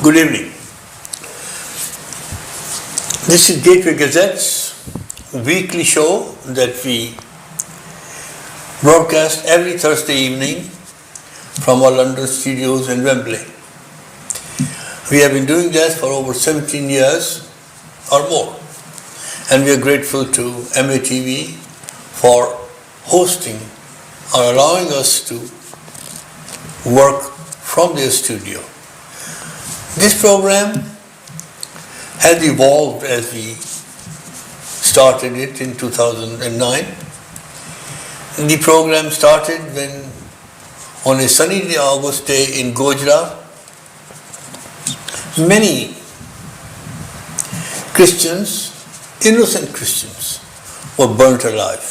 Good evening. This is Gateway Gazette's weekly show that we broadcast every Thursday evening from our London studios in Wembley. We have been doing that for over 17 years or more, and we are grateful to MATV for hosting or allowing us to work from their studio. This program has evolved as we started it in 2009. The program started when, on a sunny August day in Gujarat, many Christians, innocent Christians, were burnt alive.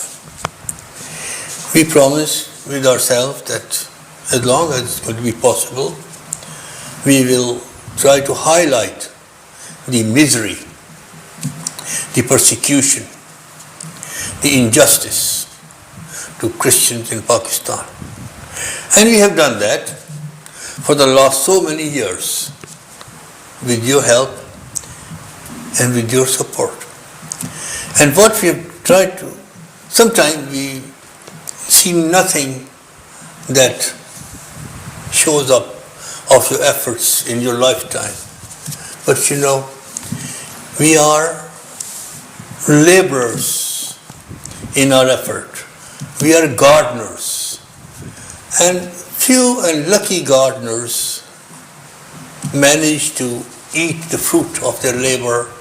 We promised with ourselves that as long as it's going to be possible, we will try to highlight the misery, the persecution, the injustice to Christians in Pakistan. And we have done that for the last so many years with your help and with your support. And what we have tried to, sometimes we see nothing that shows up of your efforts in your lifetime. But you know, we are laborers in our effort. We are gardeners. And few and lucky gardeners manage to eat the fruit of their labor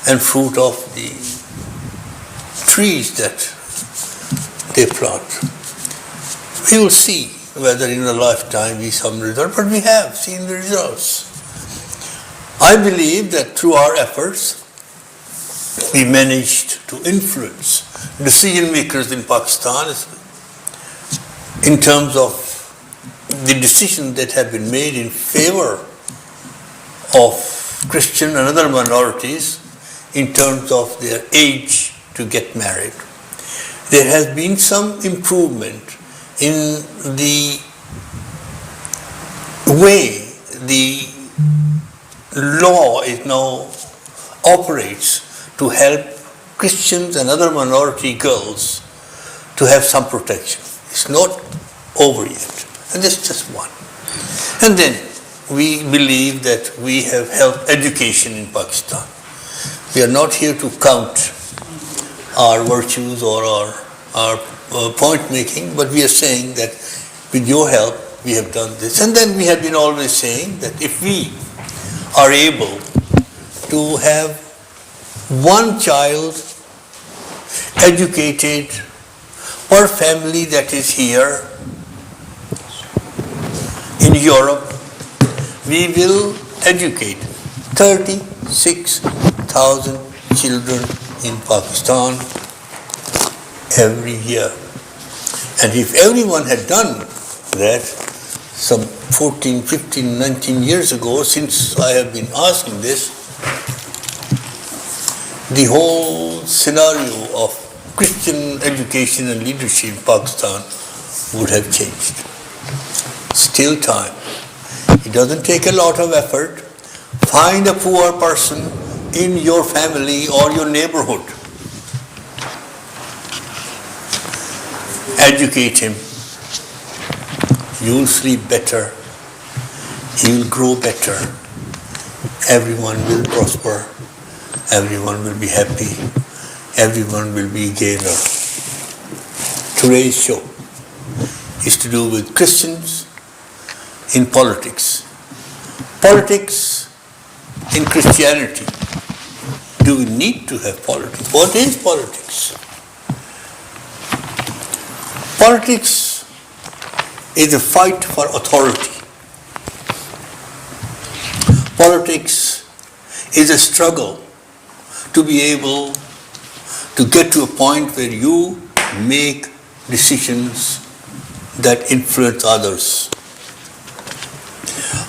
and fruit of the trees that they plant. We will see whether in a lifetime we see some result, but we have seen the results. I believe that through our efforts, we managed to influence decision makers in Pakistan in terms of the decisions that have been made in favor of Christian and other minorities in terms of their age to get married. There has been some improvement in the way the law is now operates to help Christians and other minority girls to have some protection. It's not over yet, and that's just one. And then we believe that we have helped education in Pakistan. We are not here to count our virtues or our point making, but we are saying that with your help we have done this. And then we have been always saying that if we are able to have one child educated per family that is here in Europe, we will educate 36,000 children in Pakistan every year. And if everyone had done that some 14, 15, 19 years ago, since I have been asking this, the whole scenario of Christian education and leadership in Pakistan would have changed. Still time. It doesn't take a lot of effort. Find a poor person in your family or your neighborhood. Educate him. You'll sleep better. You'll grow better. Everyone will prosper. Everyone will be happy. Everyone will be a gainer. Today's show is to do with Christians in politics. Politics in Christianity. Do we need to have politics? What is politics? Politics is a fight for authority. Politics is a struggle to be able to get to a point where you make decisions that influence others.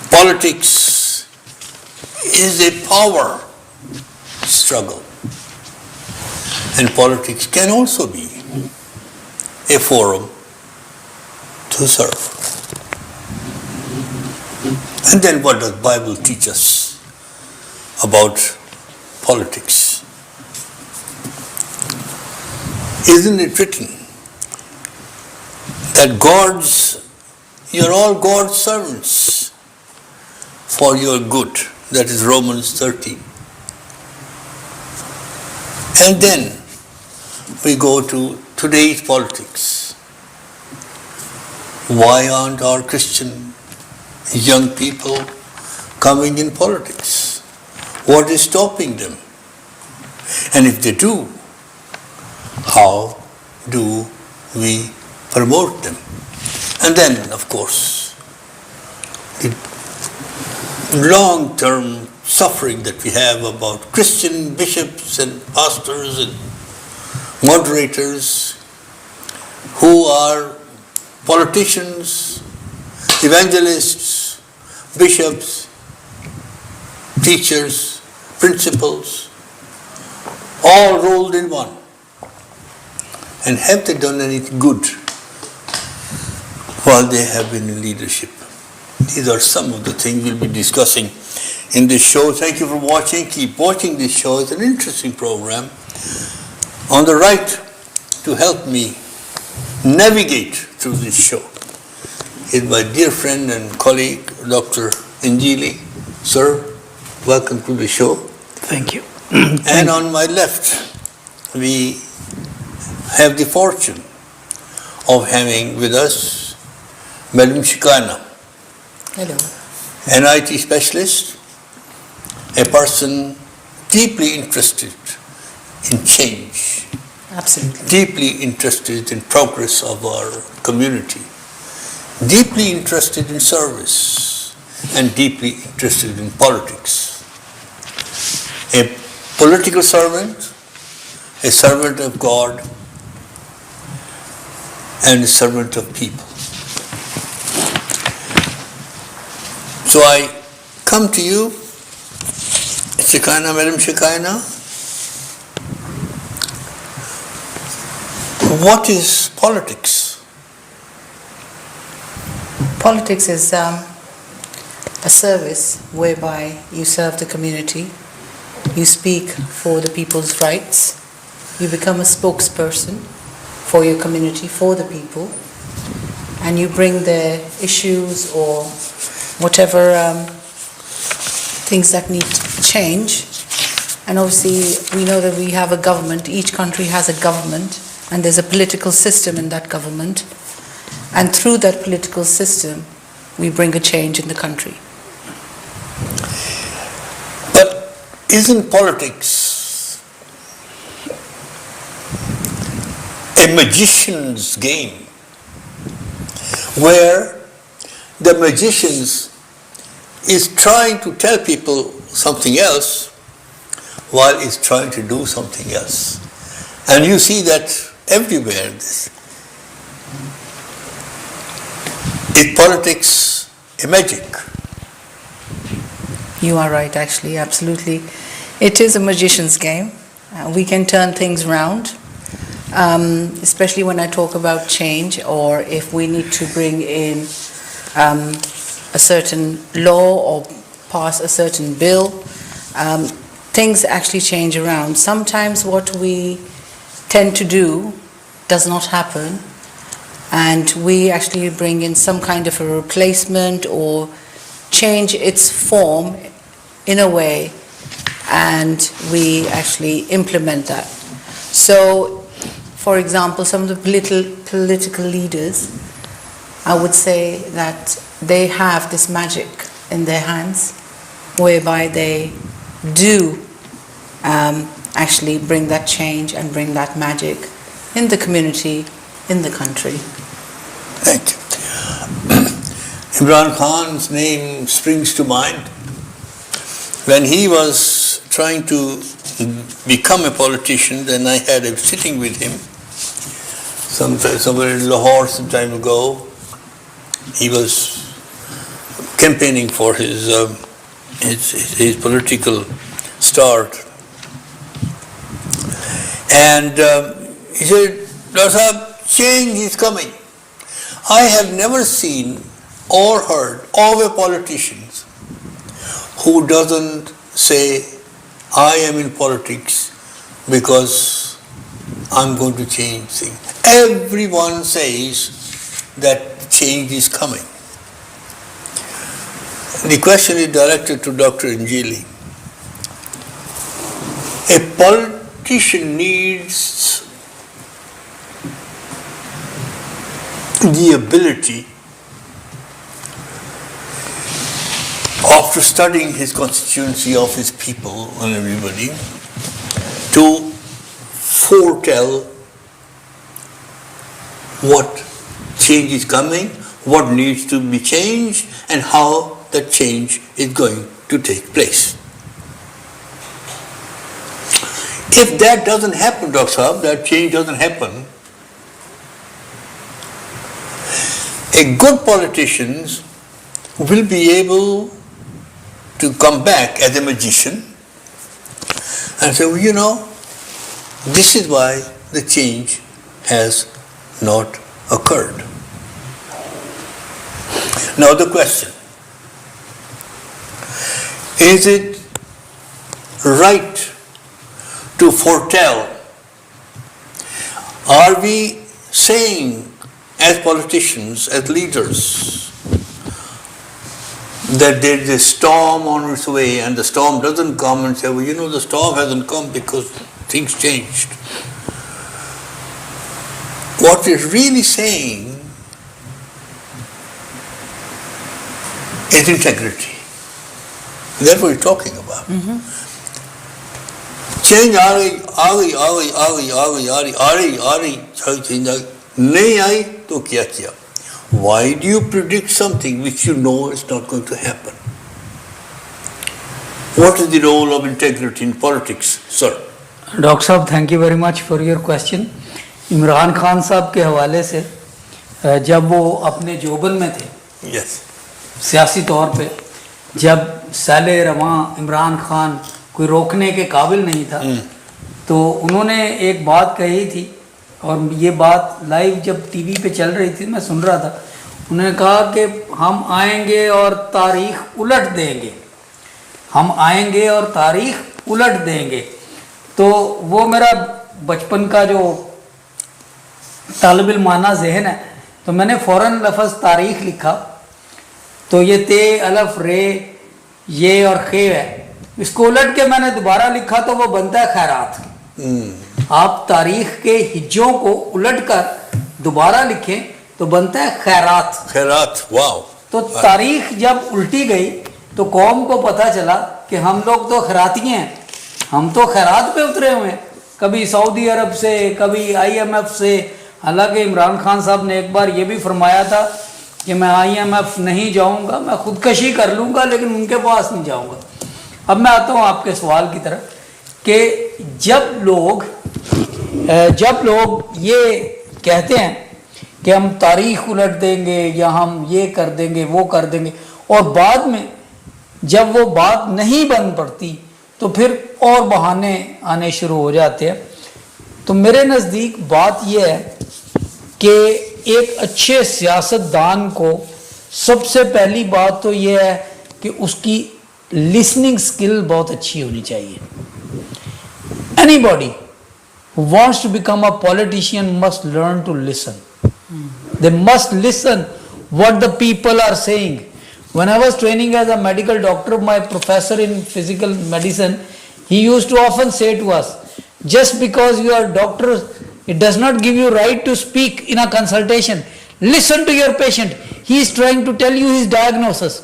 Politics is a power struggle, and politics can also be a forum to serve. And then what does the Bible teach us about politics? Isn't it written that you're all God's servants for your good? That is Romans 13. And then we go to today's politics. Why aren't our Christian young people coming in politics? What is stopping them? And if they do, how do we promote them? And then, of course, the long-term suffering that we have about Christian bishops and pastors and moderators who are politicians, evangelists, bishops, teachers, principals, all rolled in one. And have they done anything good while they have been in leadership? These are some of the things we'll be discussing in this show. Thank you for watching. Keep watching this show. It's an interesting program. On the right, to help me navigate through this show, is my dear friend and colleague, Dr. Injili. Sir, welcome to the show. Thank you. And on my left, we have the fortune of having with us Madam Shikana. Hello. An IT specialist, a person deeply interested in change, Absolutely. deeply interested in progress of our community, deeply interested in service, and deeply interested in politics. A political servant, a servant of God, and a servant of people. So I come to you, Shikana, Madam Shikana. What is politics? Politics is a service whereby you serve the community, you speak for the people's rights, you become a spokesperson for your community, for the people, and you bring their issues or whatever things that need change. And obviously we know that we have a government, each country has a government, and there's a political system in that government, and through that political system we bring a change in the country. But isn't politics a magician's game, where the magician is trying to tell people something else while he's trying to do something else? And you see that everywhere. Is politics a magic? You are right, actually, absolutely. It is a magician's game. We can turn things round, especially when I talk about change, or if we need to bring in a certain law or pass a certain bill. Things actually change around. Sometimes what we tend to do does not happen, and we actually bring in some kind of a replacement or change its form in a way, and we actually implement that. So, for example, some of the political leaders, I would say that they have this magic in their hands whereby they do actually bring that change and bring that magic in the community, in the country. Thank you. Imran Khan's name springs to mind. When he was trying to become a politician, then I had a sitting with him somewhere in Lahore some time ago. He was campaigning for his political start. And he said, Dr. Sahab, change is coming. I have never seen or heard of a politician who doesn't say, I am in politics because I'm going to change things. Everyone says that change is coming. The question is directed to Dr. Njili. A politician needs the ability, after studying his constituency of his people and everybody, to foretell what change is coming, what needs to be changed, and how that change is going to take place. If that doesn't happen, Dr. Saab, that change doesn't happen, a good politician will be able to come back as a magician and say, well, you know, this is why the change has not occurred. Now the question, is it right to foretell? Are we saying as politicians, as leaders, that there is a storm on its way and the storm doesn't come and say, well, you know, the storm hasn't come because things changed? What we're really saying is integrity. That's what we're talking about. Change आ गई change नहीं आई तो क्या किया? Why do you predict something which you know is not going to happen? What is the role of integrity in politics, sir? Doctor साहब, thank you very much for your question. Imran Khan साहब के हवाले से जब वो अपने जोबन में थे, Yes. सियासी तौर पे, जब साले रवां इमरान खान कोई रोकने के काबिल नहीं था, तो उन्होंने एक बात कही थी, और ये बात लाइव जब टीवी पे चल रही थी मैं सुन रहा था. उन्होंने कहा कि हम आएंगे और तारीख उलट देंगे, हम आएंगे और तारीख उलट देंगे. तो वो मेरा बचपन का जो तालिब इल्माना ज़हन है, तो मैंने फ़ौरन लफ्ज़ तारीख लिखा. तो ये ते अलफ रे ये और खे है, इसको उलट के मैंने दोबारा लिखा तो वो बनता है खैरात. आप तारीख के हिज्जों को उलट कर दोबारा लिखें तो बनता है खैरात. खैरात, वाओ. तो तारीख जब उल्टी गई तो कौम को पता चला कि हम लोग तो खैराती हैं, हम तो खैरात पे उतरे हुए हैं, कभी सऊदी अरब से, कभी IMF से. हालांकि इमरान खान साहब ने एक बार ये भी फरमाया था कि मैं IMF नहीं जाऊंगा, मैं खुदकशी कर लूँगा, लेकिन उनके पास नहीं जाऊंगा. अब मैं आता हूँ आपके सवाल की तरफ कि जब लोग ये कहते हैं कि हम तारीख उलट देंगे या हम ये कर देंगे वो कर देंगे, और बाद में जब वो बात नहीं बन पड़ती तो फिर और बहाने आने शुरू हो जाते हैं. तो मेरे नज़दीक बात ये है कि एक अच्छे सियासतदान को सबसे पहली बात तो ये है कि उसकी लिसनिंग स्किल बहुत अच्छी होनी चाहिए. Anybody who wants to become a politician must learn to listen. They must listen what the people are saying. When I was training as a medical doctor, my professor in physical medicine, he used to often say to us, just because you are doctor, it does not give you right to speak in a consultation. Listen to your patient. He is trying to tell you his diagnosis.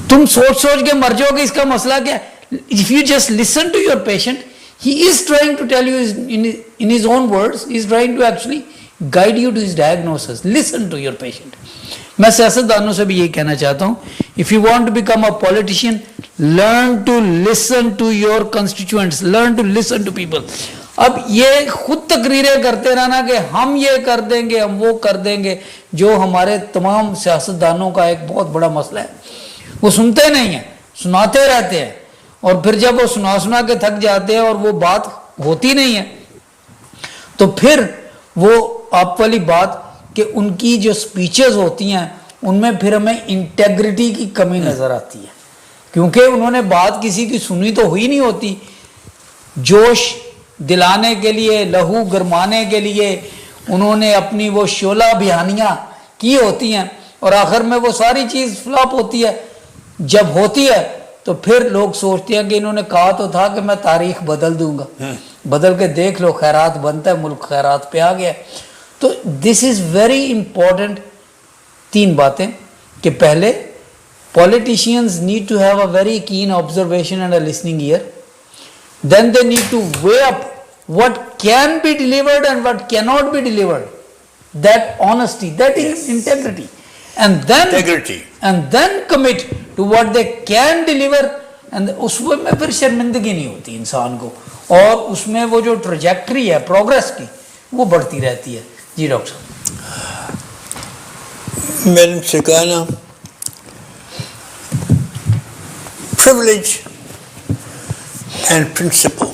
तुम सोच के मर जाओगे, इसका मसला क्या है? If you just listen to your patient, he is trying to tell you in his own words, he is trying to actually guide you to his diagnosis. Listen to your patient. मैं सियासतदानों से भी यही कहना चाहता हूँ, if you want to become a politician, learn to listen to your constituents, learn to listen to people. अब ये खुद तकरीरें करते रहना कि हम ये कर देंगे, हम वो कर देंगे, जो हमारे तमाम सियासतदानों का एक बहुत बड़ा मसला है. वो सुनते नहीं हैं, सुनाते रहते हैं, और फिर जब वो सुना के थक जाते हैं और वो बात होती नहीं है, तो फिर वो आप वाली बात कि उनकी जो स्पीचेस होती हैं उनमें फिर हमें इंटेग्रिटी की कमी नजर आती है, क्योंकि उन्होंने बात किसी की सुनी तो हुई नहीं होती। जोश दिलाने के लिए, लहू गरमाने के लिए उन्होंने अपनी वो शोला बयानियां की होती हैं और आखिर में वो सारी चीज फ्लॉप होती है। जब होती है तो फिर लोग सोचते हैं कि इन्होंने कहा तो था कि मैं तारीख बदल दूंगा, बदल के देख लो खैरात बनता है, मुल्क खैरात पे आ गया। तो दिस इज वेरी इंपॉर्टेंट। 3 बातें कि पहले politicians need to have a very keen observation and a listening ear. Then they need to weigh up what can be delivered and what cannot be delivered. That honesty, that is integrity. And then commit to what they can deliver. And उसमें फिर शर्मिंदगी नहीं होती इंसान को, और उसमें वो जो ट्रेजेक्टरी है प्रोग्रेस की वो बढ़ती रहती है। जी डॉक्टर साहब। मैंने से कहा ना, privilege and principle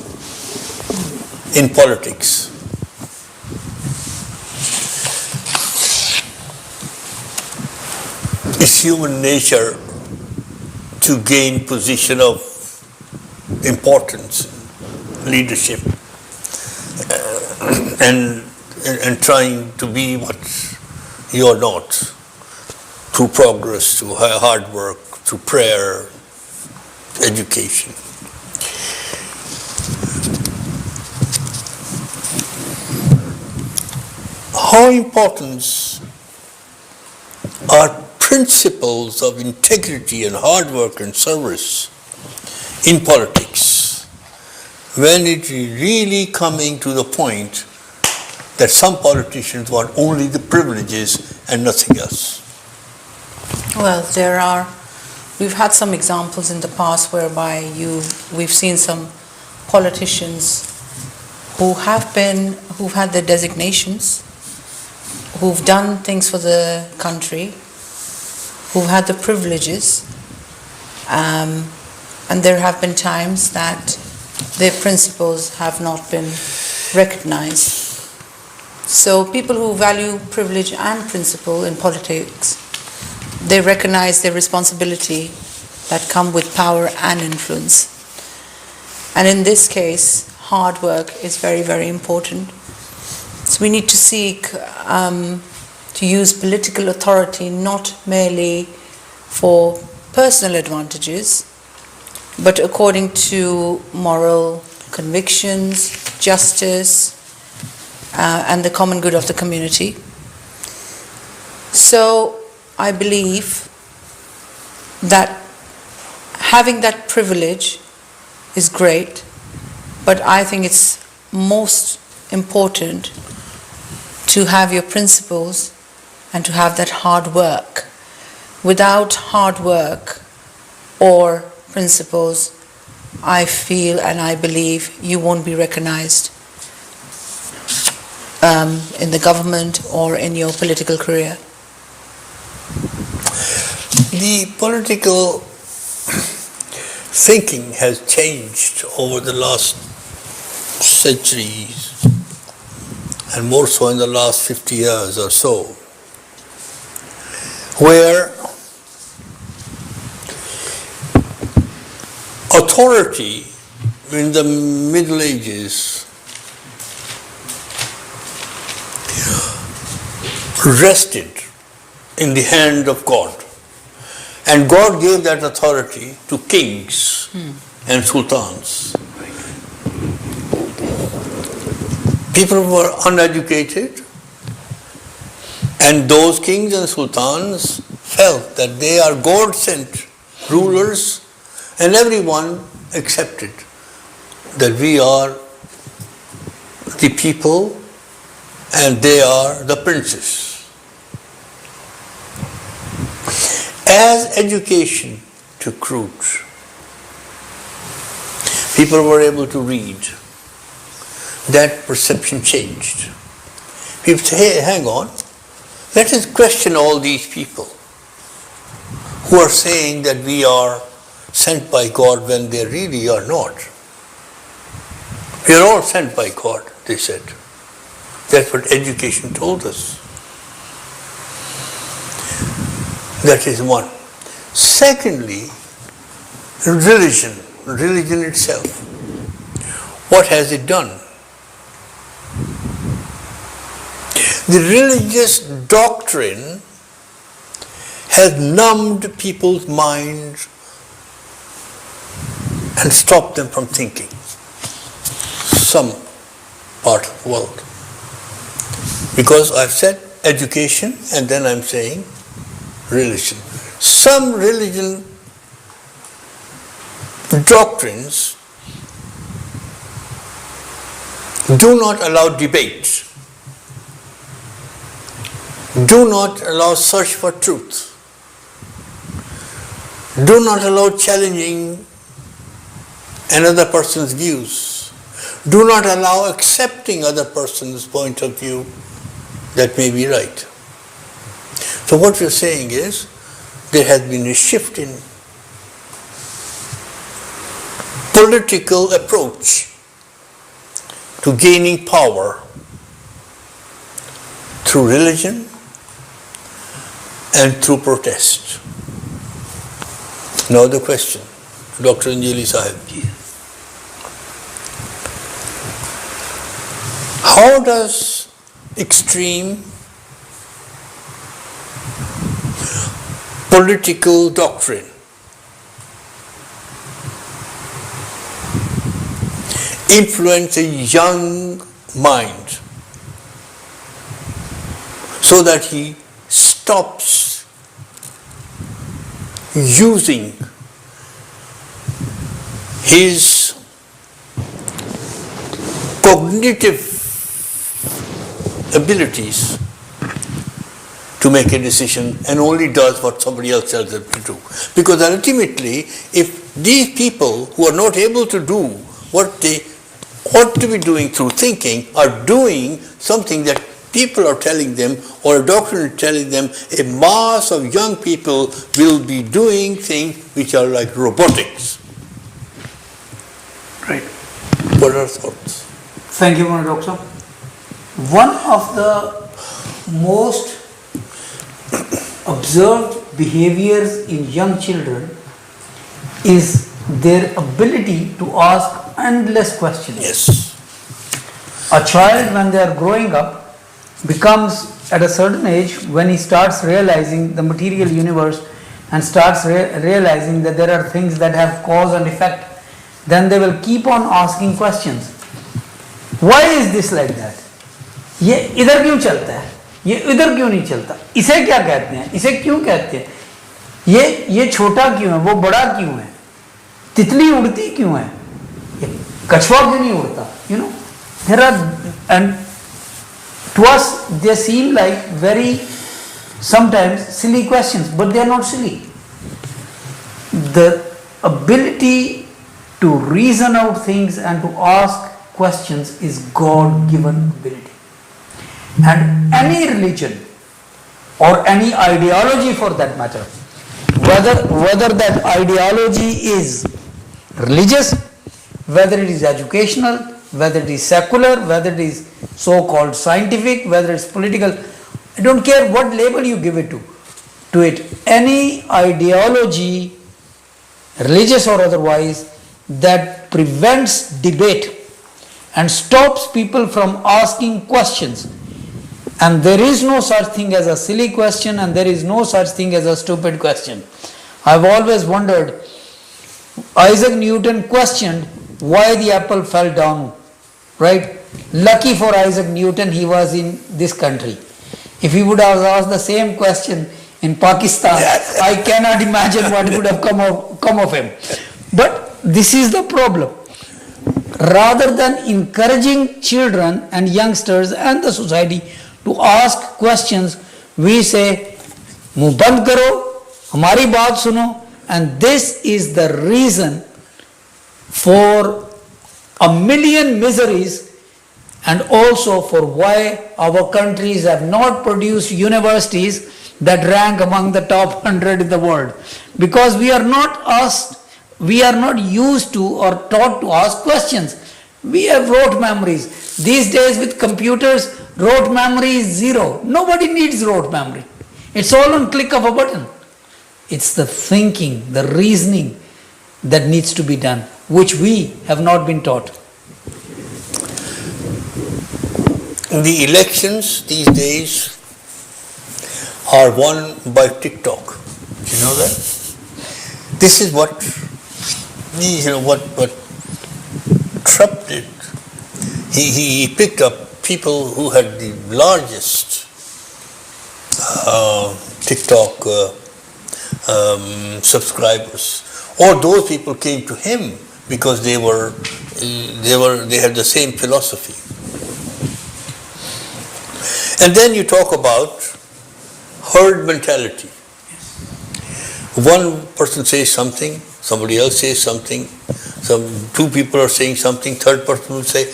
in politics. It's human nature to gain position of importance, leadership, and trying to be what you are not, through progress, through hard work, through prayer, education. How important are principles of integrity and hard work and service in politics when it is really coming to the point that some politicians want only the privileges and nothing else? Well, we've had some examples in the past whereby we've seen some politicians who've had their designations, who've done things for the country, who've had the privileges, and there have been times that their principles have not been recognized. So people who value privilege and principle in politics, they recognize their responsibility that come with power and influence. And in this case, hard work is very, very important. So we need to seek to use political authority not merely for personal advantages, but according to moral convictions, justice, and the common good of the community. So I believe that having that privilege is great, but I think it's most important to have your principles and to have that hard work. Without hard work or principles, I feel and I believe you won't be recognized in the government or in your political career. The political thinking has changed over the last centuries, and more so in the last 50 years or so, where authority in the Middle Ages rested in the hand of God, and God gave that authority to kings and sultans. People were uneducated, and those kings and sultans felt that they are God-sent rulers, and everyone accepted that we are the people and they are the princes. As education took root, people were able to read. That perception changed. People say, hey, hang on, let us question all these people who are saying that we are sent by God when they really are not. We are all sent by God, they said. That's what education told us. That is one. Secondly, religion itself. What has it done? The religious doctrine has numbed people's minds and stopped them from thinking. Some part of the world. Because I've said education and then I'm saying religion. Some religion doctrines do not allow debate, do not allow search for truth, do not allow challenging another person's views, do not allow accepting other person's point of view that may be right. So what we're saying is there has been a shift in political approach to gaining power through religion and through protest. Now the question, Dr. Anjali Sahib. How does extreme political doctrine influence a young mind so that he stops using his cognitive abilities to make a decision and only does what somebody else tells them to do? Because ultimately, if these people who are not able to do what they ought to be doing through thinking are doing something that people are telling them or a doctrine is telling them, a mass of young people will be doing things which are like robotics. Right. What are thoughts? Thank you, Doctor. One of the most observed behaviors in young children is their ability to ask endless questions. Yes. A child, when they are growing up, becomes at a certain age when he starts realizing the material universe and starts realizing that there are things that have cause and effect, then they will keep on asking questions. Why is this like that? ये इधर क्यों चलता है? ये इधर क्यों नहीं चलता? इसे क्या कहते हैं? इसे क्यों कहते हैं? ये छोटा क्यों है? वो बड़ा क्यों है? तितली उड़ती क्यों है? ये कछुआ क्यों नहीं उड़ता? You know, there are, and to us they seem like very sometimes silly questions, but they are not silly. The ability to reason out things and to ask questions is God-given ability. And any religion or any ideology for that matter, whether that ideology is religious, whether it is educational, whether it is secular, whether it is so-called scientific, whether it's political, I don't care what label you give it to it. Any ideology, religious or otherwise, that prevents debate and stops people from asking questions. And there is no such thing as a silly question and there is no such thing as a stupid question. I've always wondered, Isaac Newton questioned why the apple fell down, right? Lucky for Isaac Newton, he was in this country. If he would have asked the same question in Pakistan, I cannot imagine what would have come of him. But this is the problem. Rather than encouraging children and youngsters and the society to ask questions, we say, मुंह बंद करो, हमारी बात सुनो, and this is the reason for a million miseries and also for why our countries have not produced universities that rank among the top 100 in the world. Because we are not used to or taught to ask questions. We have rote memories. These days with computers, rote memory is zero. Nobody needs rote memory. It's all on click of a button. It's the thinking, the reasoning that needs to be done, which we have not been taught. The elections these days are won by TikTok. Do you know that? This is what Trump did. He picked up people who had the largest TikTok subscribers, or those people came to him because they had the same philosophy. And then you talk about herd mentality. One person says something, somebody else says something, two people are saying something, third person will say,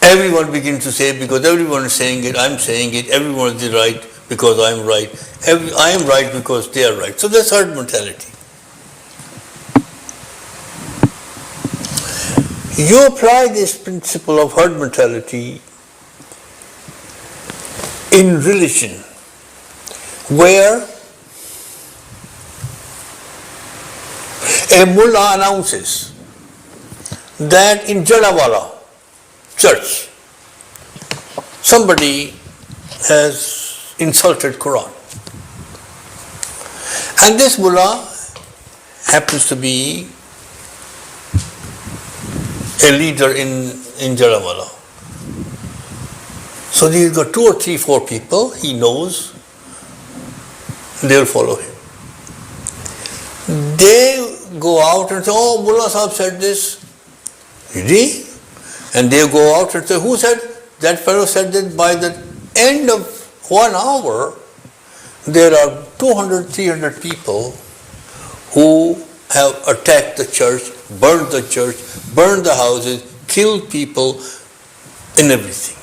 everyone begins to say, because everyone is saying it, I'm saying it, everyone is right because I'm right, I am right because they are right. So that's herd mentality. You apply this principle of herd mentality in religion, where a mullah announces that in Jalawala church somebody has insulted Quran, and this mullah happens to be a leader in Jalawala. So he's got 2 or 3, 4 people he knows, they'll follow him. They go out and say, oh, Mullah Sahib said this. Really? And they go out and say, who said? That fellow said that. By the end of 1 hour, there are 200, 300 people who have attacked the church, burned the houses, killed people, and everything.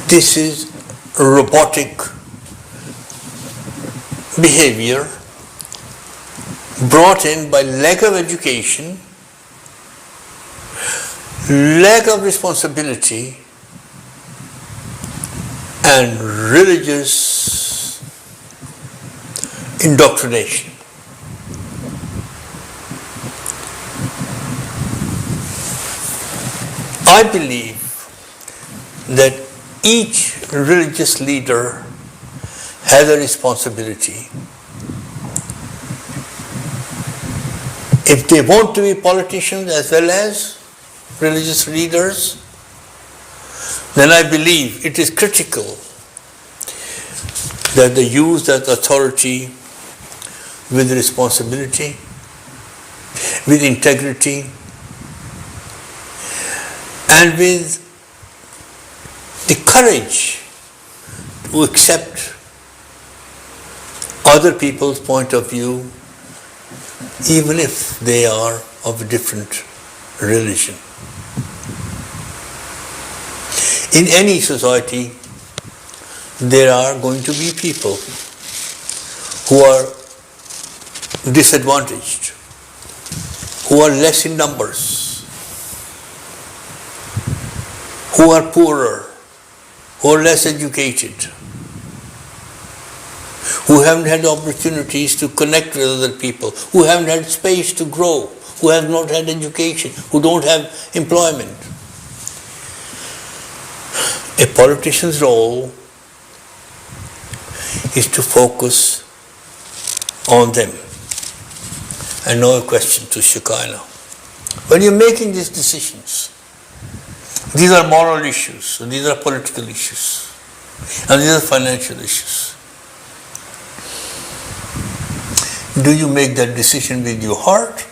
This is robotic behavior brought in by lack of education, lack of responsibility, and religious indoctrination. I believe that each religious leader has a responsibility. If they want to be politicians as well as religious leaders, then I believe it is critical that they use that authority with responsibility, with integrity, and with the courage to accept other people's point of view, even if they are of a different religion. In any society, there are going to be people who are disadvantaged, who are less in numbers, who are poorer, who are less educated, who haven't had opportunities to connect with other people, who haven't had space to grow, who have not had education, who don't have employment. A politician's role is to focus on them. And now a question to Shekinah. When you're making these decisions, these are moral issues, and these are political issues, and these are financial issues. Do you make that decision with your heart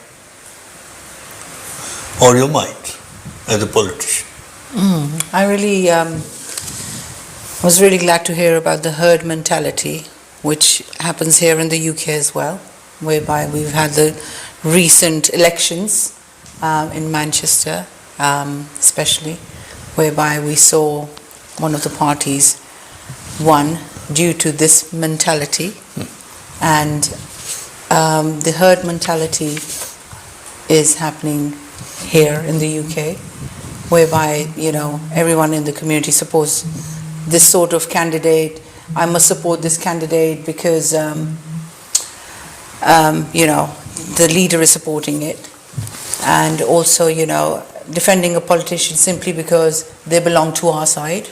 or your mind as a politician? I really was really glad to hear about the herd mentality, which happens here in the UK as well, whereby we've had the recent elections in Manchester, especially, whereby we saw one of the parties won due to this mentality. And the herd mentality is happening here in the UK, whereby, everyone in the community, suppose this sort of candidate I must support this candidate because, the leader is supporting it. And also, defending a politician simply because they belong to our side.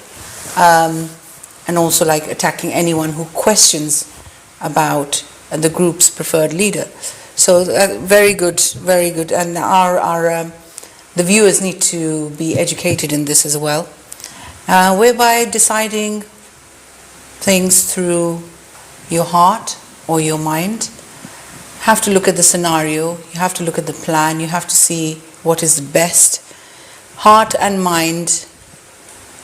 And also like attacking anyone who questions about the group's preferred leader. So very good, very good. And the viewers need to be educated in this as well, whereby deciding things through your heart or your mind. Have to look at the scenario, you have to look at the plan, you have to see what is the best. Heart and mind,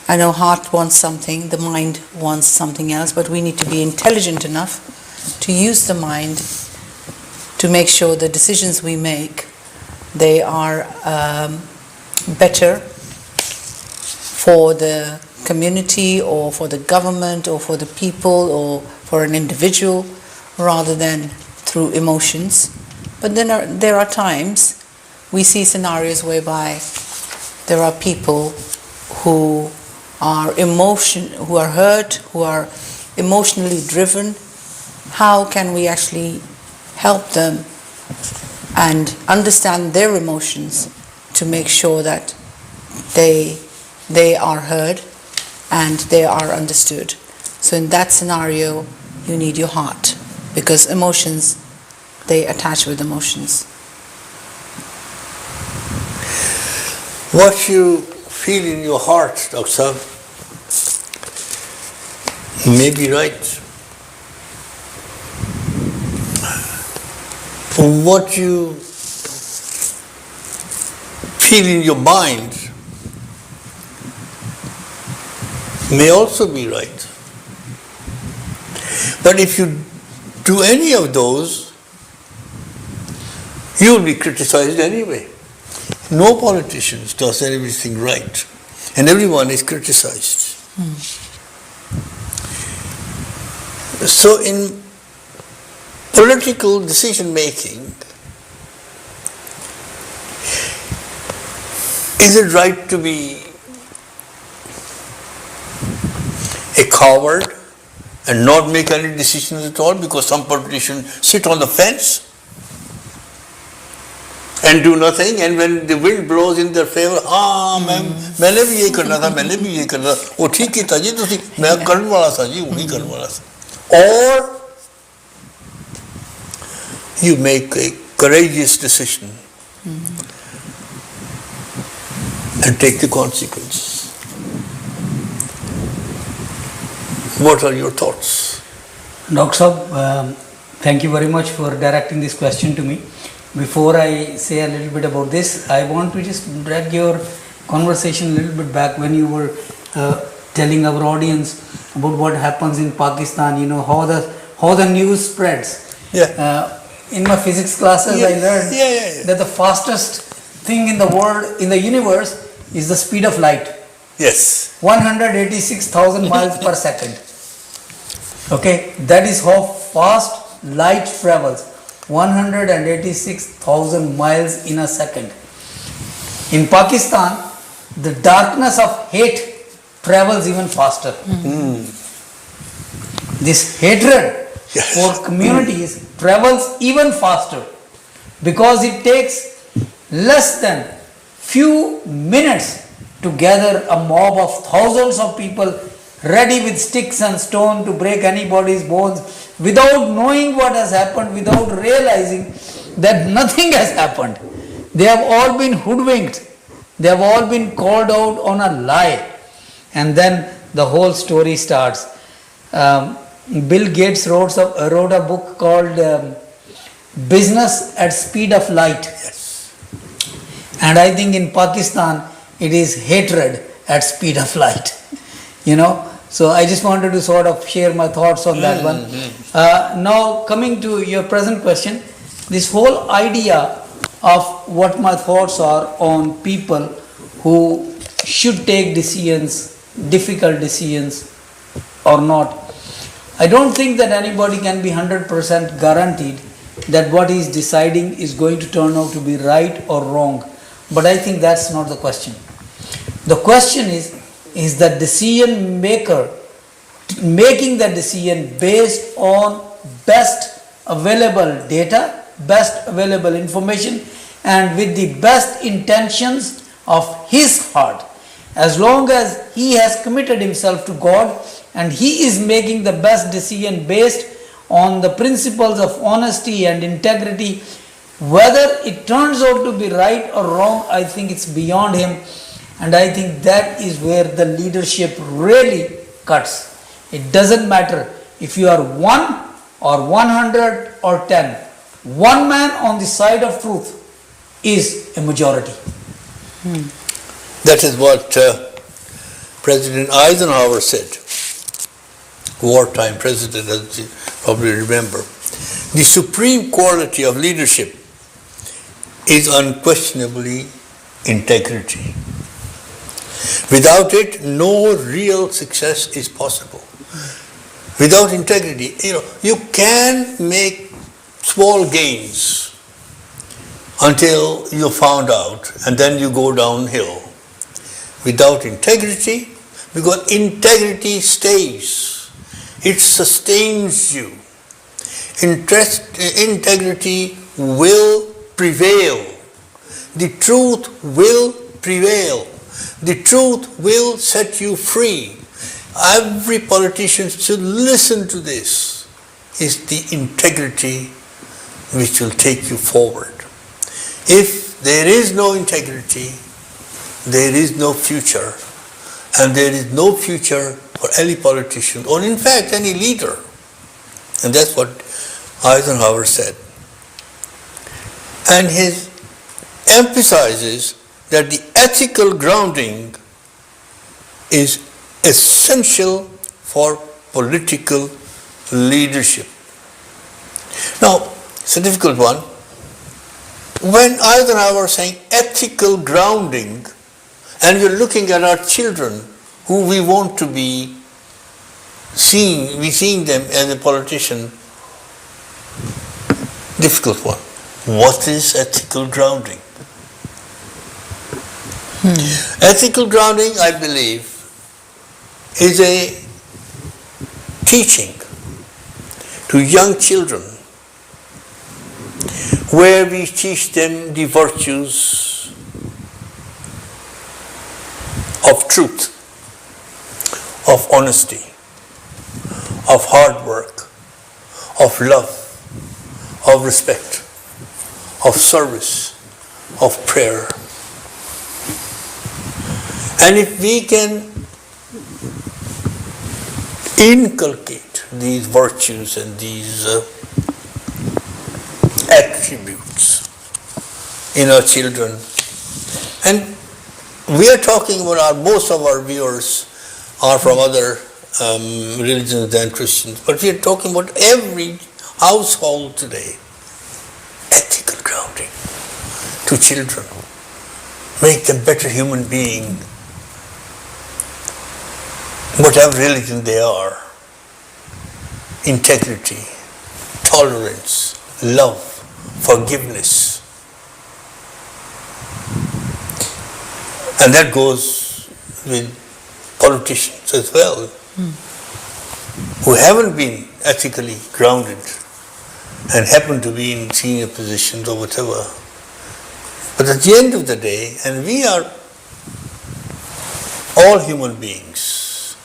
I know heart wants something, the mind wants something else, but we need to be intelligent enough to use the mind to make sure the decisions we make, they are better for the community or for the government or for the people or for an individual rather than through emotions. But then there are times we see scenarios whereby there are people who are hurt, who are emotionally driven. How can we actually help them and understand their emotions to make sure that they are heard and they are understood? So in that scenario, you need your heart, because emotions, they attach with emotions. What you feel in your heart, Dr. Saab, may be right. What you feel in your mind may also be right. But if you do any of those, you will be criticized anyway. No politician does everything right, and everyone is criticized. So in political decision making, is it right to be a coward and not make any decisions at all because some politicians sit on the fence and do nothing, and when the wind blows in their favor, मैंने भी ये करना था, मैंने भी ये करना था, वो ठीक ही था जी, तो मैं करने वाला था जी, वही करने वाला था. Or you make a courageous decision and take the consequences. What are your thoughts? Dr. Saab, thank you very much for directing this question to me. Before I say a little bit about this, I want to just drag your conversation a little bit back when you were telling our audience about what happens in Pakistan, how the news spreads. Yeah. In my physics classes, I learned that the fastest thing in the world, in the universe, is the speed of light. Yes. 186,000 miles per second. Okay, that is how fast light travels. 186,000 miles in a second. In Pakistan, the darkness of hate travels even faster. This hatred for communities travels even faster because it takes less than few minutes to gather a mob of thousands of people ready with sticks and stone to break anybody's bones without knowing what has happened, without realizing that nothing has happened. They have all been hoodwinked. They have all been called out on a lie. And then the whole story starts. Bill Gates wrote a book called Business at Speed of Light. Yes. And I think in Pakistan, it is hatred at speed of light. So I just wanted to sort of share my thoughts on that one. Now coming to your present question, this whole idea of what my thoughts are on people who should take decisions, difficult decisions or not. I don't think that anybody can be 100% guaranteed that what he is deciding is going to turn out to be right or wrong. But I think that's not the question. The question is the decision maker making the decision based on best available data, best available information, and with the best intentions of his heart. As long as he has committed himself to God and he is making the best decision based on the principles of honesty and integrity, whether it turns out to be right or wrong, I think it's beyond him. And I think that is where the leadership really cuts. It doesn't matter if you are 1 or 100 or 10. One man on the side of truth is a majority. That is what President Eisenhower said, wartime president, as you probably remember. The supreme quality of leadership is unquestionably integrity. Without it, no real success is possible. Without integrity, you can make small gains until you found out, and then you go downhill. Without integrity, because integrity stays, it sustains you. Integrity will prevail. The truth will prevail. The truth will set you free. Every politician should listen to this. It's the integrity which will take you forward. If there is no integrity, there is no future, and there is no future for any politician, or in fact any leader. And that's what Eisenhower said. And he emphasizes that the ethical grounding is essential for political leadership. Now, it's a difficult one. When Eisenhower is saying ethical grounding, and we're looking at our children who we want to be seeing them as a politician, difficult one. What is ethical grounding? Ethical grounding, I believe, is a teaching to young children where we teach them the virtues of truth, of honesty, of hard work, of love, of respect, of service, of prayer. And if we can inculcate these virtues and these attributes in our children, and we are talking about most of our viewers are from other religions than Christians, but we are talking about every household today. Ethical grounding to children. Make them better human beings, whatever religion they are. Integrity, tolerance, love, forgiveness. And that goes with politicians as well, who haven't been ethically grounded and happen to be in senior positions or whatever. But at the end of the day, and we are all human beings,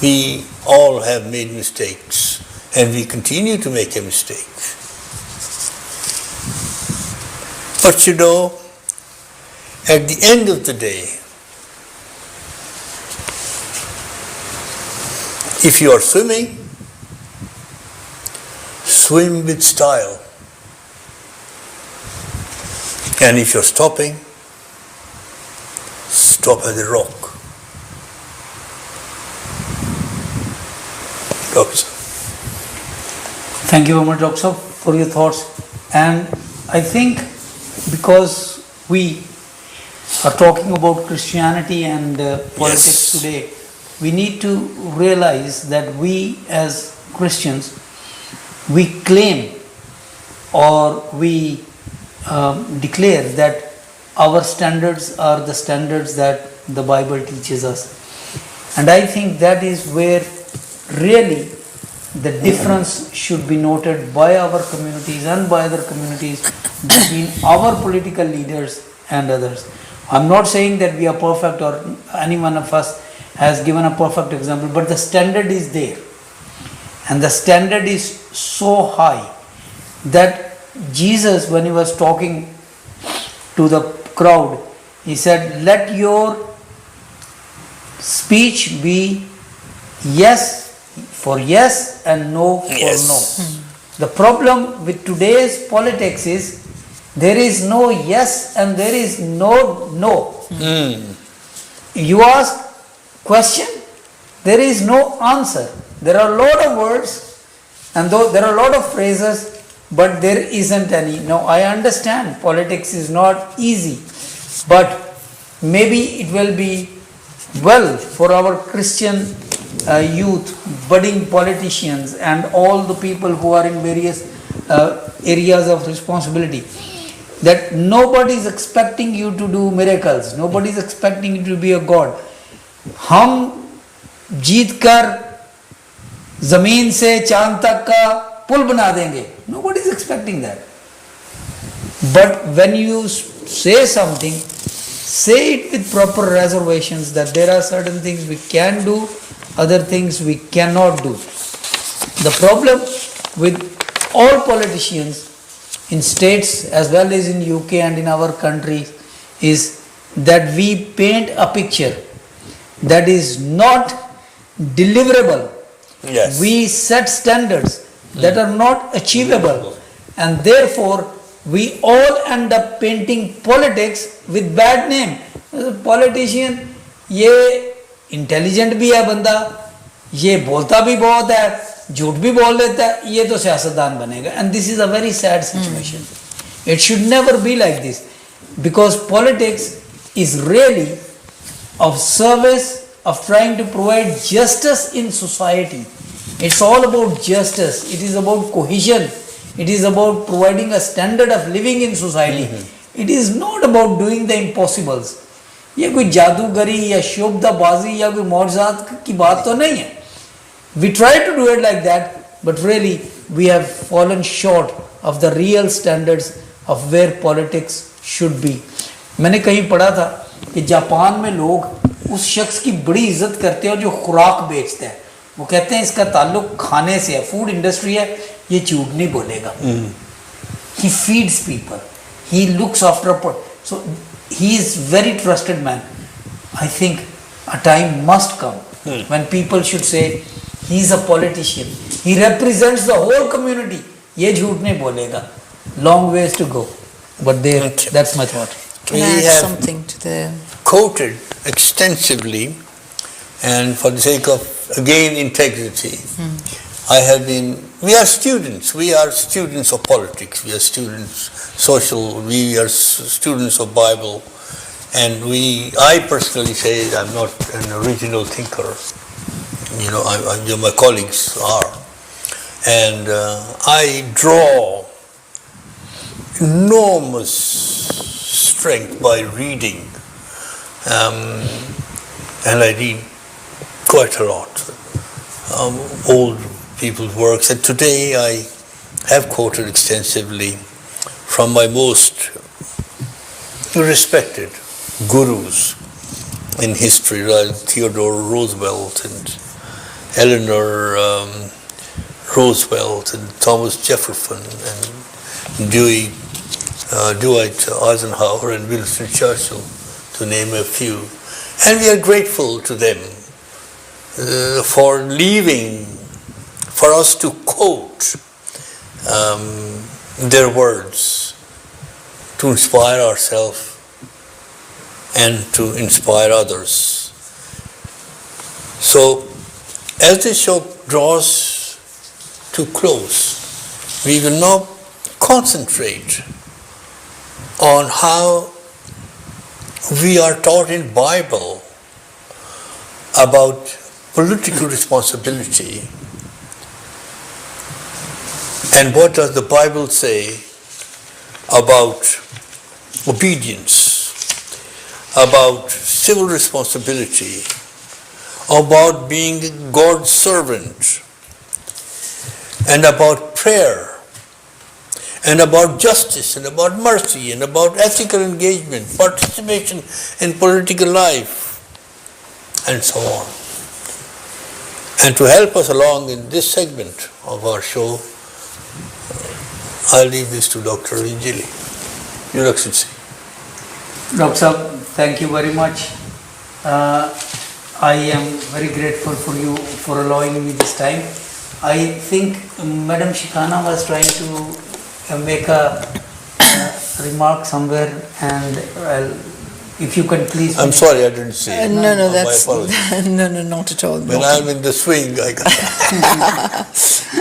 we all have made mistakes, and we continue to make a mistake. But at the end of the day, if you are swimming, swim with style. And if you're stopping, stop at the rock. Doctor. Thank you very much, Doctor, for your thoughts. And I think because we are talking about Christianity and politics today, we need to realize that we as Christians, we claim or we declare that our standards are the standards that the Bible teaches us. And I think that is where really the difference should be noted by our communities and by other communities between our political leaders and others. I'm not saying that we are perfect or any one of us has given a perfect example, but the standard is there. And the standard is so high that Jesus, when he was talking to the crowd, he said, let your speech be yes for yes and no for no. The problem with today's politics is there is no yes and there is no no. You ask question, there is no answer. There are a lot of words and though there are a lot of phrases, but there isn't any. Now I understand politics is not easy, but maybe it will be well for our Christian youth, budding politicians and all the people who are in various areas of responsibility, that nobody is expecting you to do miracles, nobody is expecting you to be a God. हम जीत कर जमीन से चांद तक का पुल बना देंगे, nobody is expecting that. But when you say something, say it with proper reservations that there are certain things we can do, other things we cannot do. The problem with all politicians in states as well as in UK and in our country is that we paint a picture that is not deliverable. Yes. We set standards that are not achievable, and therefore we all end up painting politics with bad name. Politician, ये intelligent भी है बंदा, ये बोलता भी बहुत है, झूठ भी बोल लेता है, ये तो सियासतदान बनेगा. And this is a very sad situation. It should never be like this, because politics is really of service, of trying to provide justice in society. It's all about justice. It is about cohesion. It is about providing a standard of living in society. It is not about doing the impossibles. ये कोई जादूगरी या शोभदाबाजी या कोई मौजज़ात की बात तो नहीं है. We try to do it like that, but really we have fallen short of the real standards of where politics should be. मैंने कहीं पढ़ा था कि जापान में लोग उस शख्स की बड़ी इज्जत करते हैं जो खुराक बेचता है. वो कहते हैं इसका ताल्लुक खाने से है, फूड इंडस्ट्री है, ये झूठ नहीं बोलेगा. He feeds people. He looks after so he is very trusted man. I think a time must come when people should say he is a politician. He represents the whole community. ये झूठ नहीं बोलेगा. Long ways to go. But there, that's my thought. Can I add something to the quoted extensively, and for the sake of again integrity, we are students of politics, we are students we are students of Bible, and I personally say I'm not an original thinker, my colleagues are, and I draw enormous strength by reading, and I read quite a lot old people's works, and today I have quoted extensively from my most respected gurus in history, Theodore Roosevelt and Eleanor Roosevelt and Thomas Jefferson and Dwight Eisenhower and Winston Churchill, to name a few. And we are grateful to them for leaving, for us to quote their words to inspire ourselves and to inspire others. So, as this show draws to close, we will now concentrate on how we are taught in Bible about political responsibility, and what does the Bible say about obedience, about civil responsibility, about being God's servant, and about prayer, and about justice, and about mercy, and about ethical engagement, participation in political life, and so on. And to help us along in this segment of our show, I'll leave this to Dr. Injili, Your Excellency. Dr. Saab, thank you very much. I am very grateful for you for allowing me this time. I think Madam Shikana was trying to make a remark somewhere, and if you can please. I'm sorry, I didn't see it. No, that's My apologies. no, not at all. When I'm in the swing, I got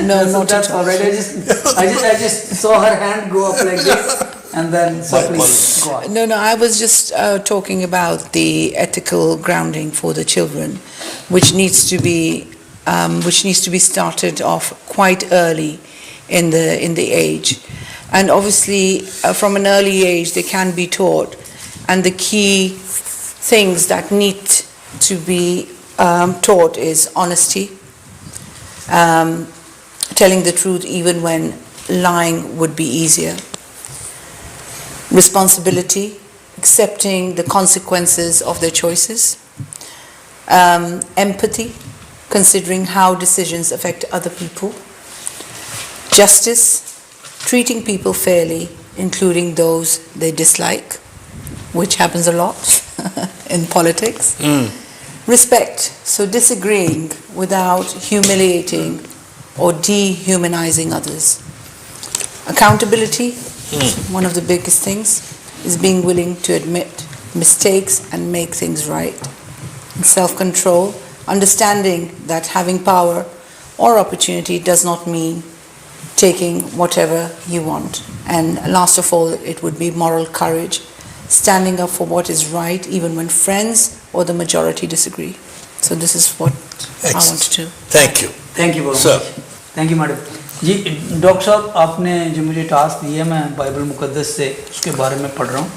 No, not That's at all. all right. I just saw her hand go up like this, and then so My please go on. No, I was just talking about the ethical grounding for the children, which needs to be started off quite early in the age, and obviously from an early age they can be taught, and the key things that need to be taught is honesty, telling the truth even when lying would be easier. Responsibility, accepting the consequences of their choices. Empathy, considering how decisions affect other people. Justice, treating people fairly, including those they dislike, which happens a lot in politics. Respect, so disagreeing without humiliating or dehumanizing others. Accountability, one of the biggest things, is being willing to admit mistakes and make things right. And self-control, understanding that having power or opportunity does not mean taking whatever you want. And last of all, it would be moral courage, standing up for what is right even when friends or the majority disagree. So this is what I wanted to. Thank you. Thank you very Sir. much. Thank you, madam. जी doctor साहब, आपने जो मुझे task दिया, मैं Bible मुकद्दस से उसके बारे में पढ़ रहा हूँ।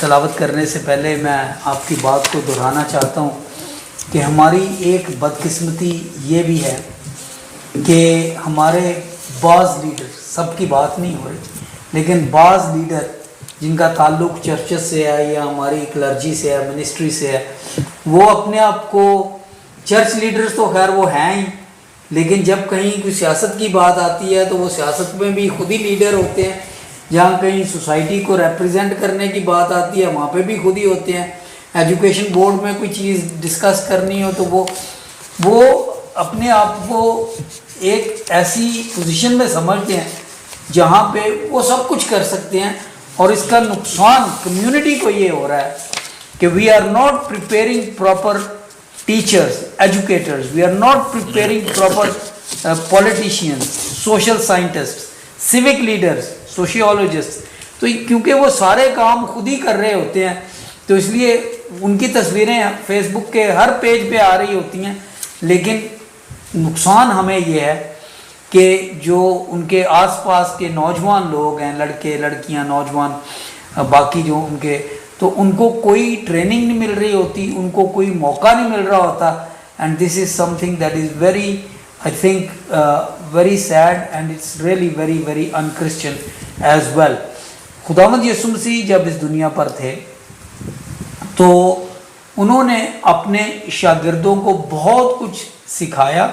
तलावत करने से पहले मैं आपकी बात को दोहराना चाहता हूँ कि हमारी एक बदकिस्मती ये भी है कि हमारे बाज़ लीडर, सबकी बात नहीं हो रही, लेकिन बाज़ लीडर जिनका ताल्लुक़ चर्चेस से है या हमारी क्लर्जी से है, मिनिस्ट्री से है, वो अपने आप को चर्च लीडर्स तो खैर वो हैं ही, लेकिन जब कहीं कोई सियासत की बात आती है तो वो सियासत में भी खुद ही लीडर होते हैं। जहाँ कहीं सोसाइटी को रिप्रेजेंट करने की बात आती है वहाँ पे भी खुद ही होते हैं। एजुकेशन बोर्ड में कोई चीज़ डिस्कस करनी हो तो वो अपने आप को एक ऐसी पोजीशन में समझते हैं जहाँ पे वो सब कुछ कर सकते हैं, और इसका नुकसान कम्युनिटी को ये हो रहा है कि we are not preparing proper teachers, educators, we are not preparing proper politicians, social scientists, civic leaders, sociologists. तो क्योंकि वो सारे काम खुद ही कर रहे होते हैं तो इसलिए उनकी तस्वीरें फेसबुक के हर पेज पे आ रही होती हैं, लेकिन नुकसान हमें ये है कि जो उनके आसपास के नौजवान लोग हैं, लड़के लड़कियां, नौजवान बाकी जो उनके, तो उनको कोई ट्रेनिंग नहीं मिल रही होती, उनको कोई मौका नहीं मिल रहा होता, and this is something that is very, I think very sad, and it's really very very unchristian as well. खुदावंद यीशु मसीह जब इस दुनिया पर थे तो उन्होंने अपने शागिर्दों को बहुत कुछ सिखाया,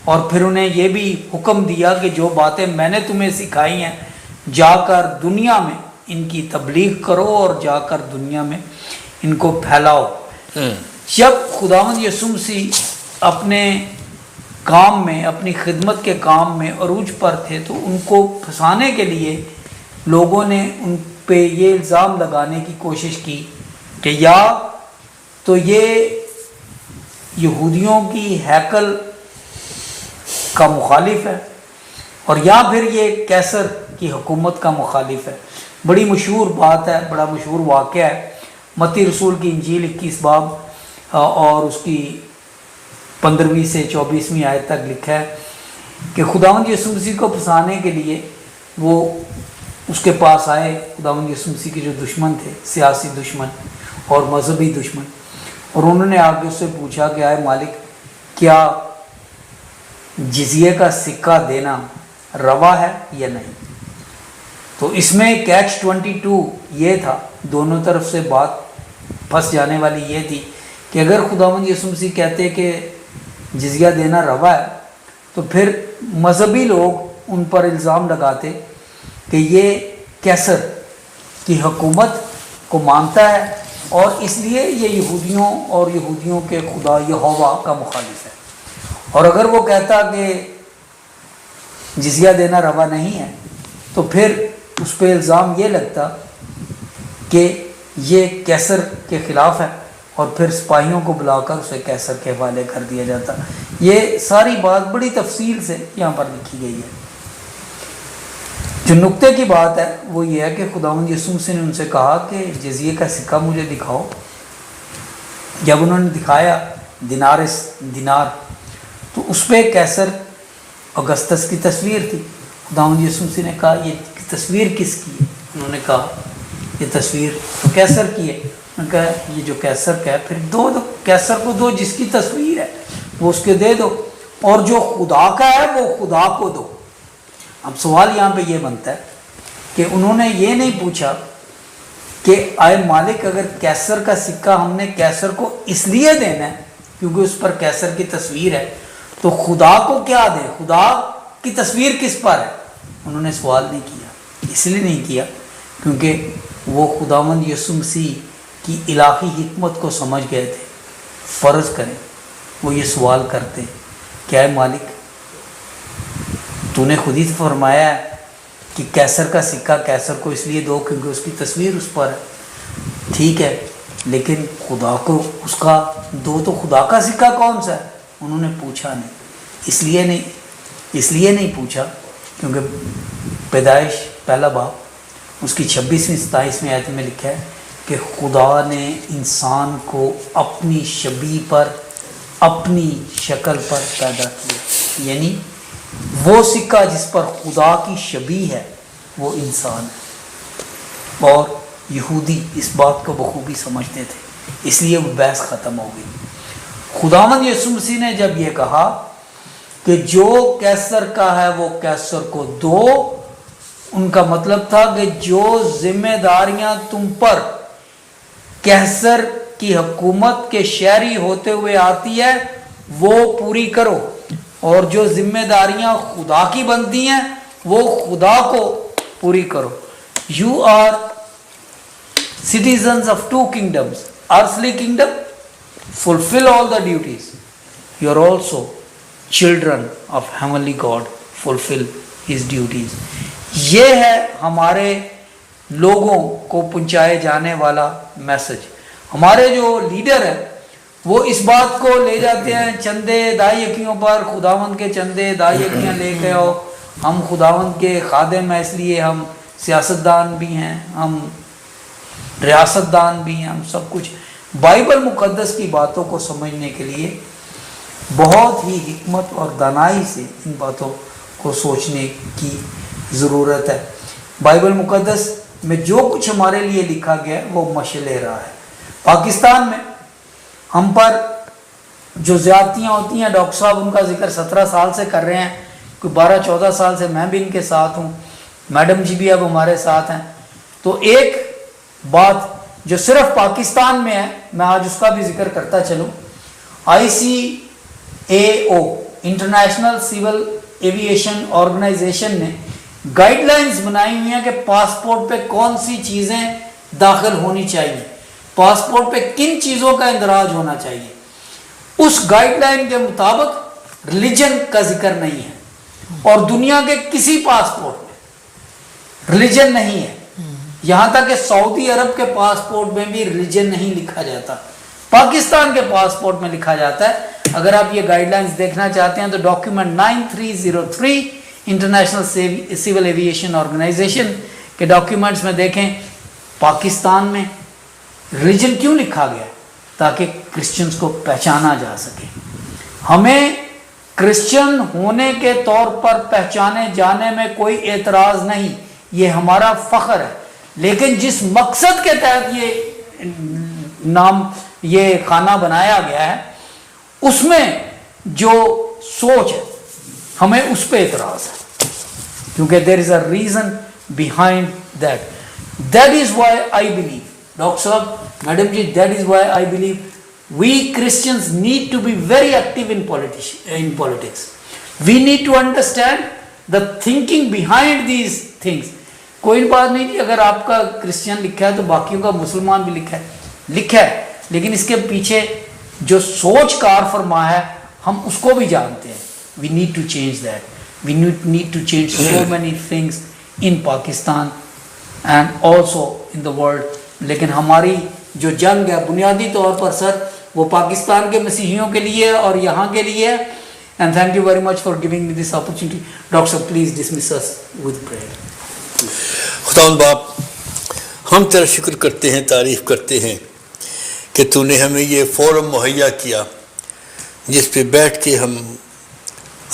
और फिर उन्हें ये भी हुक्म दिया कि जो बातें मैंने तुम्हें सिखाई हैं जाकर दुनिया में इनकी तबलीग करो और जाकर दुनिया में इनको फैलाओ। जब खुदावंद यीशु मसीह अपने काम में, अपनी खिदमत के काम में अरूज पर थे तो उनको फंसाने के लिए लोगों ने उन पे ये इल्ज़ाम लगाने की कोशिश की कि या तो ये यहूदियों की हैकल का मुखालिफ है और या फिर ये कैसर की हुकूमत का मुखालिफ है। बड़ी मशहूर बात है, बड़ा मशहूर वाक़या है। मत्ती रसूल की इंजील 21 बाब और उसकी 15वीं से 24वीं आयत तक लिखा है कि खुदावंद यीशु मसीह को फंसाने के लिए वो उसके पास आए, खुदावंद यीशु मसीह के जो दुश्मन थे, सियासी दुश्मन और मजहबी दुश्मन, اور انہوں نے آگے اس سے پوچھا کہ آئے مالک کیا جزیے کا سکہ دینا روا ہے یا نہیں. تو اس میں کیچ 22 یہ تھا، دونوں طرف سے بات پھنس جانے والی یہ تھی کہ اگر خداوند یسوع مسیح کہتے کہ جزیہ دینا روا ہے تو پھر مذہبی لوگ ان پر الزام لگاتے کہ یہ کیسر کی حکومت کو مانتا ہے اور اس لیے یہ یہودیوں اور یہودیوں کے خدا یہوہ کا مخالف ہے. اور اگر وہ کہتا کہ جزیہ دینا روا نہیں ہے تو پھر اس پہ الزام یہ لگتا کہ یہ کیسر کے خلاف ہے اور پھر سپاہیوں کو بلا کر اسے کیسر کے حوالے کر دیا جاتا. یہ ساری بات بڑی تفصیل سے یہاں پر لکھی گئی ہے. جو نقطے کی بات ہے وہ یہ ہے کہ خداوند یسوع مسیح نے ان سے کہا کہ جزیے کا سکہ مجھے دکھاؤ. جب انہوں نے دکھایا دینار تو اس پہ کیسر اگستس کی تصویر تھی. خداوند یسوع مسیح نے کہا یہ تصویر کس کی ہے؟ انہوں نے کہا یہ تصویر تو کیسر کی ہے. انہوں نے کہا یہ جو کیسر کا ہے پھر دو کیسر کو دو، جس کی تصویر ہے وہ اس کے دے دو، اور جو خدا کا ہے وہ خدا کو دو. اب سوال یہاں پہ یہ بنتا ہے کہ انہوں نے یہ نہیں پوچھا کہ آئے مالک اگر کیسر کا سکہ ہم نے کیسر کو اس لیے دینا ہے کیونکہ اس پر کیسر کی تصویر ہے تو خدا کو کیا دیں، خدا کی تصویر کس پر ہے. انہوں نے سوال نہیں کیا. اس لیے نہیں کیا کیونکہ وہ خداوند یسوع مسیح کی الہی حکمت کو سمجھ گئے تھے. فرض کریں وہ یہ سوال کرتے کہ اے مالک تو نے خود ہی فرمایا ہے کہ کیسر کا سکہ کیسر کو اس لیے دو کیونکہ اس کی تصویر اس پر ہے. ٹھیک ہے لیکن خدا کو اس کا دو تو خدا کا سکہ کون سا ہے؟ انہوں نے پوچھا نہیں. اس لیے نہیں پوچھا کیونکہ پیدائش پہلا باب اس کی 26ویں 27ویں آیت میں لکھا ہے کہ خدا نے انسان کو اپنی شبیہ پر اپنی شکل پر پیدا کیا. یعنی وہ سکہ جس پر خدا کی شبیہ ہے وہ انسان ہے. اور یہودی اس بات کو بخوبی سمجھتے تھے، اس لیے وہ بحث ختم ہو گئی. خداوند یسوع مسیح نے جب یہ کہا کہ جو کیسر کا ہے وہ کیسر کو دو، ان کا مطلب تھا کہ جو ذمہ داریاں تم پر کیسر کی حکومت کے شہری ہوتے ہوئے آتی ہے وہ پوری کرو، اور جو ذمہ داریاں خدا کی بنتی ہیں وہ خدا کو پوری کرو. You are citizens of two kingdoms, earthly kingdom, fulfill all the duties. You are also children of heavenly God, fulfill his duties. یہ ہے ہمارے لوگوں کو پہنچائے جانے والا میسج. ہمارے جو لیڈر ہیں وہ اس بات کو لے جاتے ہیں چندے دائیکیوں پر، خداوند کے چندے دائیکیاں لے کے آؤ، ہم خداوند کے خادم ہیں، اس لیے ہم سیاستدان بھی ہیں، ہم ریاست دان بھی ہیں، ہم سب کچھ. بائبل مقدس کی باتوں کو سمجھنے کے لیے بہت ہی حکمت اور دانائی سے ان باتوں کو سوچنے کی ضرورت ہے. بائبل مقدس میں جو کچھ ہمارے لیے لکھا گیا ہے وہ مشعل راہ ہے. پاکستان میں ہم پر جو زیادتیاں ہوتی ہیں، ڈاکٹر صاحب ان کا ذکر 17 سال سے کر رہے ہیں، کوئی 12-14 سال سے میں بھی ان کے ساتھ ہوں، میڈم جی بھی اب ہمارے ساتھ ہیں. تو ایک بات جو صرف پاکستان میں ہے میں آج اس کا بھی ذکر کرتا چلوں. ICAO international civil aviation organization نے گائیڈ لائنز بنائی ہوئی ہیں کہ پاسپورٹ پہ کون سی چیزیں داخل ہونی چاہیے، پاسپورٹ پہ کن چیزوں کا اندراج ہونا چاہیے. اس گائیڈ لائن کے مطابق ریلیجن کا ذکر نہیں ہے، اور دنیا کے کسی پاسپورٹ میں ریلیجن نہیں ہے. یہاں تک کہ سعودی عرب کے پاسپورٹ میں بھی ریلیجن نہیں لکھا جاتا، پاکستان کے پاسپورٹ میں لکھا جاتا ہے. اگر آپ یہ گائیڈ لائنز دیکھنا چاہتے ہیں تو document 9303 international civil aviation organization کے ڈاکیومنٹس میں دیکھیں پاکستان میں ریلیجن کیوں لکھا گیا، تاکہ کرسچنز کو پہچانا جا سکے. ہمیں کرسچن ہونے کے طور پر پہچانے جانے میں کوئی اعتراض نہیں، یہ ہمارا فخر ہے. لیکن جس مقصد کے تحت یہ نام یہ کھانا بنایا گیا ہے اس میں جو سوچ ہے ہمیں اس پہ اعتراض ہے, کیونکہ there is a reason behind that. That is why I believe, doctor صاحب, میڈم جی, that is why I believe we Christians need to be very active in politics. We need to understand the thinking behind these things. کوئی بات نہیں کہ اگر آپ کا Christian لکھا ہے تو باقیوں کا مسلمان بھی لکھا ہے, لیکن اس کے پیچھے جو سوچ کار فرما ہے ہم اس کو بھی جانتے ہیں. We need to change that. We need to change so many things in Pakistan and also in the world. لیکن ہماری جو جنگ ہے بنیادی طور پر سر وہ پاکستان کے مسیحیوں کے لیے اور یہاں کے لیے. And thank you very much for giving me this opportunity. Doctor صاحب please dismiss us with prayer. خداوند باپ, ہم تیرا شکر کرتے ہیں, تعریف کرتے ہیں کہ تو نے ہمیں یہ فورم مہیا کیا جس پہ بیٹھ کے ہم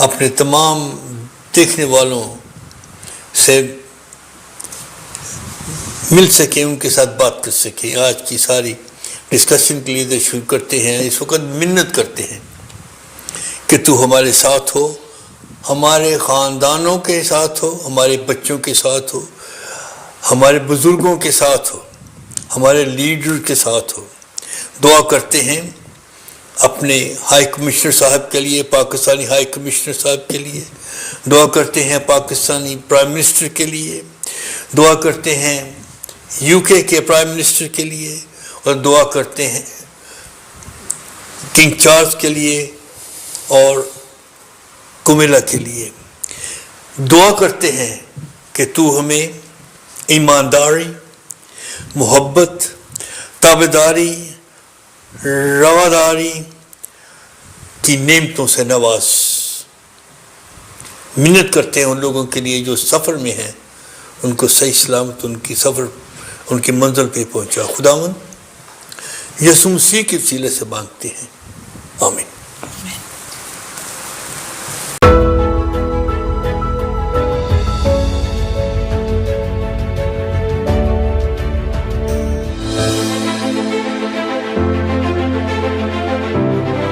اپنے تمام دیکھنے والوں سے مل سکیں, ان کے ساتھ بات کر سکیں. آج کی ساری ڈسکشن کے لیے شروع کرتے ہیں, اس وقت منت کرتے ہیں کہ تو ہمارے ساتھ ہو, ہمارے خاندانوں کے ساتھ ہو, ہمارے بچوں کے ساتھ ہو, ہمارے بزرگوں کے ساتھ ہو, ہمارے لیڈر کے ساتھ ہو. دعا کرتے ہیں اپنے ہائی کمشنر صاحب کے لیے, پاکستانی ہائی کمشنر صاحب کے لیے. دعا کرتے ہیں پاکستانی پرائم منسٹر کے لیے. دعا کرتے ہیں یو کے پرائم منسٹر کے لیے, اور دعا کرتے ہیں کنگ چارلز کے لیے اور کمیلا کے لیے. دعا کرتے ہیں کہ تو ہمیں ایمانداری, محبت, تابعداری, رواداری کی نعمتوں سے نواز. منت کرتے ہیں ان لوگوں کے لیے جو سفر میں ہیں, ان کو صحیح سلامت ان کی سفر, ان کی منزل پہ پہنچا. خداوند یسوع مسیح کے وسیلے سے مانگتے ہیں, آمین.